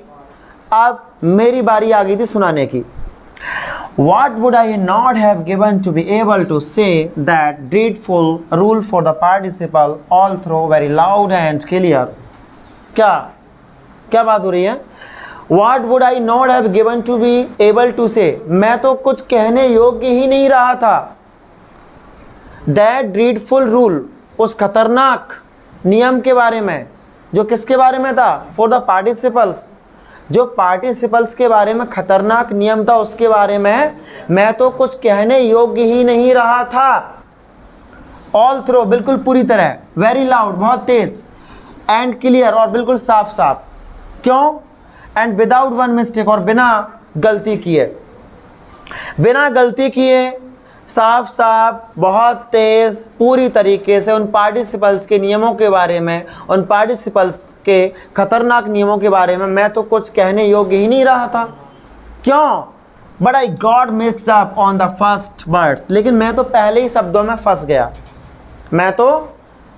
अब मेरी बारी आ गई थी सुनाने की। What would I not have given to be able to say that dreadful rule for the participle all through very loud and clear? क्या बात हो रही है? What would I not have given to be able to say, मैं तो कुछ कहने योग्य ही नहीं रहा था। That dreadful rule, उस खतरनाक नियम के बारे में, जो किसके बारे में था? For the participles, जो पार्टिसिपल्स के बारे में खतरनाक नियम था, उसके बारे में मैं तो कुछ कहने योग्य ही नहीं रहा था। ऑल थ्रो, बिल्कुल पूरी तरह। वेरी लाउड, बहुत तेज। एंड क्लियर, और बिल्कुल साफ साफ। क्यों? एंड विदाउट वन मिस्टेक, और बिना गलती किए। बिना गलती किए, साफ साफ, बहुत तेज, पूरी तरीके से उन पार्टिसिपल्स के नियमों के बारे में, उन पार्टिसिपल्स के खतरनाक नियमों के बारे में मैं तो कुछ कहने योग्य ही नहीं रहा था। क्यों? But I got mixed up on the first words, लेकिन मैं तो पहले ही शब्दों में फंस गया। मैं तो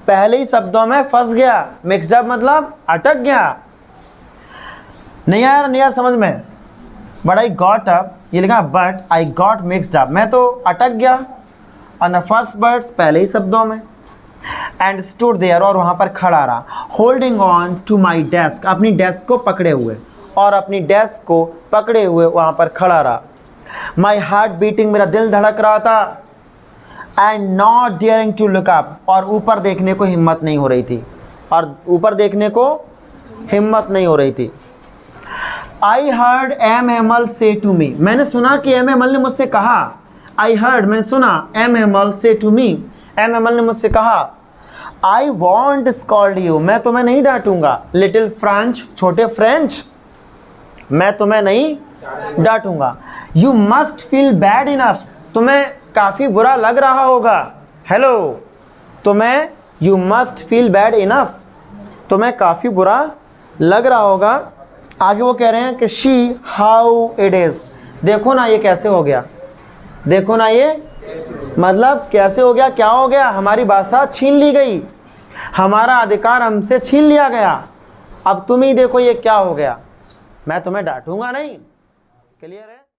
पहले ही शब्दों में फंस गया। मिक्स्ड अप मतलब अटक गया। नहीं आया समझ में? बट आई गॉट अप, ये लिखा but I got mixed up, मैं तो अटक गया ऑन द फर्स्ट वर्ड्स, पहले ही शब्दों में। एंड स्टूड देयर, और वहाँ पर खड़ा रहा। Holding on to my desk, अपनी डेस्क को पकड़े हुए, और अपनी डेस्क को पकड़े हुए वहाँ पर खड़ा रहा। माई हार्ट बीटिंग, मेरा दिल धड़क रहा था। And not daring to look up, और ऊपर देखने को हिम्मत नहीं हो रही थी, और ऊपर देखने को हिम्मत नहीं हो रही थी। आई हर्ड एम हेमल से टू मी, मैंने सुना कि एम हेमल ने मुझसे कहा। आई हर्ड, मैंने सुना, एम हेमल से टू मी, एम हेमल ने मुझसे कहा। आई वॉन्ट स्कॉल्ड यू, मैं तुम्हें नहीं डांटूंगा। लिटिल फ्रेंच, छोटे फ्रेंच, मैं तुम्हें नहीं डांटूंगा। You must feel bad enough, तुम्हें काफ़ी बुरा लग रहा होगा। हेलो, तुम्हें, you must feel bad enough, तुम्हें काफ़ी बुरा लग रहा होगा। आगे वो कह रहे हैं कि शी हाउ इट इज़, देखो ना ये कैसे हो गया, देखो ना ये मतलब कैसे हो गया, क्या हो गया? हमारी भाषा छीन ली गई, हमारा अधिकार हमसे छीन लिया गया। अब तुम ही देखो ये क्या हो गया, मैं तुम्हें डांटूंगा नहीं। क्लियर है?